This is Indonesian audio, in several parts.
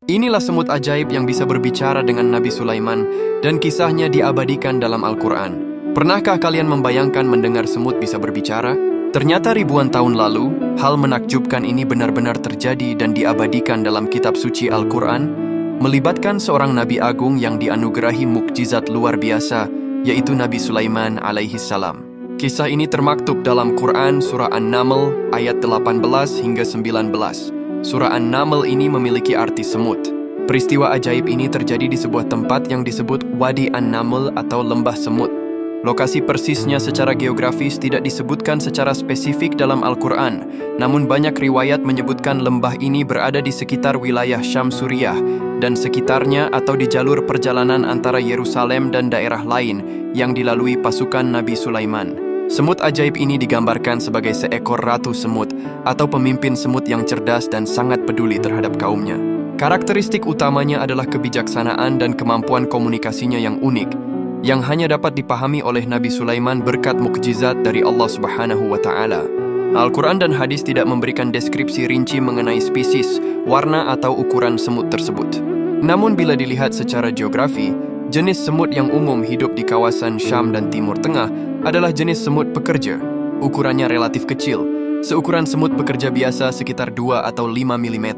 Inilah semut ajaib yang bisa berbicara dengan Nabi Sulaiman dan kisahnya diabadikan dalam Al-Quran. Pernahkah kalian membayangkan mendengar semut bisa berbicara? Ternyata ribuan tahun lalu, hal menakjubkan ini benar-benar terjadi dan diabadikan dalam kitab suci Al-Quran, melibatkan seorang Nabi Agung yang dianugerahi mukjizat luar biasa, yaitu Nabi Sulaiman alaihi salam. Kisah ini termaktub dalam Quran Surah An-Naml ayat 18 hingga 19. Surah An-Naml ini memiliki arti semut. Peristiwa ajaib ini terjadi di sebuah tempat yang disebut Wadi An-Naml atau Lembah Semut. Lokasi persisnya secara geografis tidak disebutkan secara spesifik dalam Al-Quran, namun banyak riwayat menyebutkan lembah ini berada di sekitar wilayah Syam Suriah dan sekitarnya atau di jalur perjalanan antara Yerusalem dan daerah lain yang dilalui pasukan Nabi Sulaiman. Semut ajaib ini digambarkan sebagai seekor ratu semut atau pemimpin semut yang cerdas dan sangat peduli terhadap kaumnya. Karakteristik utamanya adalah kebijaksanaan dan kemampuan komunikasinya yang unik, yang hanya dapat dipahami oleh Nabi Sulaiman berkat mukjizat dari Allah Subhanahu wa Ta'ala. Al-Quran dan hadis tidak memberikan deskripsi rinci mengenai spesies, warna atau ukuran semut tersebut. Namun bila dilihat secara geografi, jenis semut yang umum hidup di kawasan Syam dan Timur Tengah adalah jenis semut pekerja. Ukurannya relatif kecil, seukuran semut pekerja biasa sekitar 2 atau 5 mm.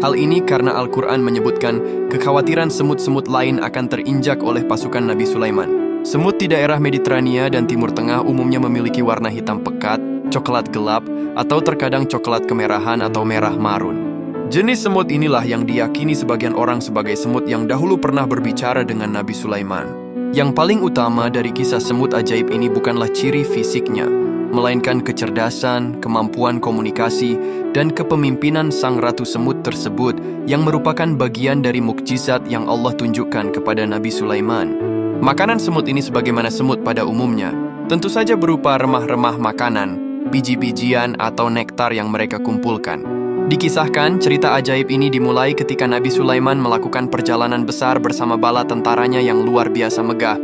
Hal ini karena Al-Quran menyebutkan kekhawatiran semut-semut lain akan terinjak oleh pasukan Nabi Sulaiman. Semut di daerah Mediterania dan Timur Tengah umumnya memiliki warna hitam pekat, coklat gelap, atau terkadang coklat kemerahan atau merah marun. Jenis semut inilah yang diyakini sebagian orang sebagai semut yang dahulu pernah berbicara dengan Nabi Sulaiman. Yang paling utama dari kisah semut ajaib ini bukanlah ciri fisiknya, melainkan kecerdasan, kemampuan komunikasi, dan kepemimpinan sang ratu semut tersebut yang merupakan bagian dari mukjizat yang Allah tunjukkan kepada Nabi Sulaiman. Makanan semut ini sebagaimana semut pada umumnya, tentu saja berupa remah-remah makanan, biji-bijian atau nektar yang mereka kumpulkan. Dikisahkan, cerita ajaib ini dimulai ketika Nabi Sulaiman melakukan perjalanan besar bersama bala tentaranya yang luar biasa megah.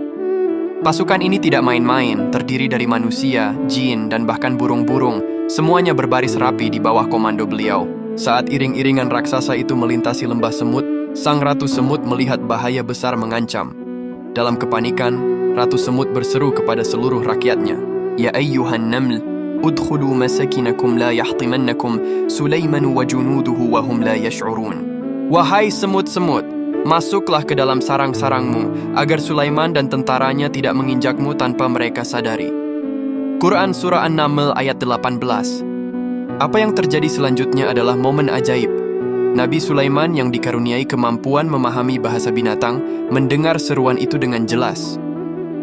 Pasukan ini tidak main-main, terdiri dari manusia, jin, dan bahkan burung-burung. Semuanya berbaris rapi di bawah komando beliau. Saat iring-iringan raksasa itu melintasi lembah semut, sang ratu semut melihat bahaya besar mengancam. Dalam kepanikan, ratu semut berseru kepada seluruh rakyatnya, "Ya ayyuhan naml, udkhulu masakinakum la yahtimannakum Sulaiman wa junuduhu wa hum la yash'urun." Wahai semut-semut, masuklah ke dalam sarang-sarangmu, agar Sulaiman dan tentaranya tidak menginjakmu tanpa mereka sadari. Quran Surah An-Naml ayat 18. Apa yang terjadi selanjutnya adalah momen ajaib. Nabi Sulaiman yang dikaruniai kemampuan memahami bahasa binatang, mendengar seruan itu dengan jelas.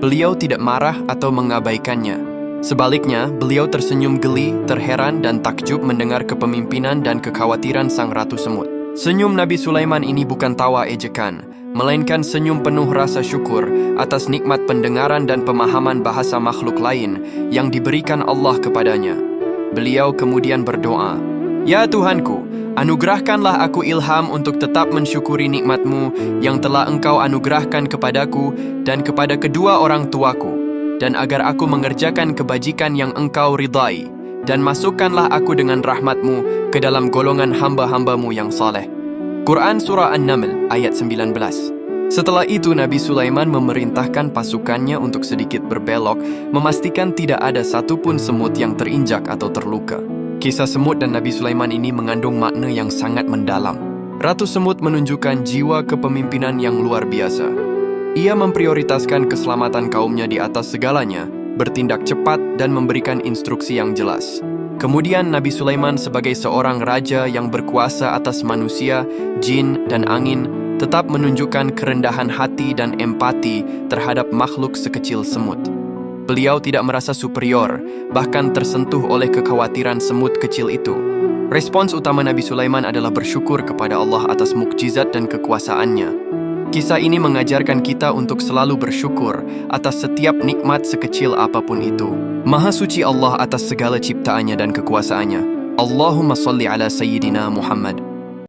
Beliau tidak marah atau mengabaikannya. Sebaliknya, beliau tersenyum geli, terheran, dan takjub mendengar kepemimpinan dan kekhawatiran sang ratu semut. Senyum Nabi Sulaiman ini bukan tawa ejekan, melainkan senyum penuh rasa syukur atas nikmat pendengaran dan pemahaman bahasa makhluk lain yang diberikan Allah kepadanya. Beliau kemudian berdoa, "Ya Tuhanku, anugerahkanlah aku ilham untuk tetap mensyukuri nikmat-Mu yang telah Engkau anugerahkan kepadaku dan kepada kedua orang tuaku, dan agar aku mengerjakan kebajikan yang Engkau ridai. Dan masukkanlah aku dengan rahmat-Mu ke dalam golongan hamba-hamba-Mu yang saleh." Quran Surah An-Naml ayat 19. Setelah itu Nabi Sulaiman memerintahkan pasukannya untuk sedikit berbelok, memastikan tidak ada satupun semut yang terinjak atau terluka. Kisah semut dan Nabi Sulaiman ini mengandung makna yang sangat mendalam. Ratu semut menunjukkan jiwa kepemimpinan yang luar biasa. Ia memprioritaskan keselamatan kaumnya di atas segalanya, bertindak cepat dan memberikan instruksi yang jelas. Kemudian Nabi Sulaiman sebagai seorang raja yang berkuasa atas manusia, jin, dan angin, tetap menunjukkan kerendahan hati dan empati terhadap makhluk sekecil semut. Beliau tidak merasa superior, bahkan tersentuh oleh kekhawatiran semut kecil itu. Respons utama Nabi Sulaiman adalah bersyukur kepada Allah atas mukjizat dan kekuasaannya. Kisah ini mengajarkan kita untuk selalu bersyukur atas setiap nikmat sekecil apapun itu. Maha suci Allah atas segala ciptaannya dan kekuasaannya. Allahumma salli ala Sayyidina Muhammad.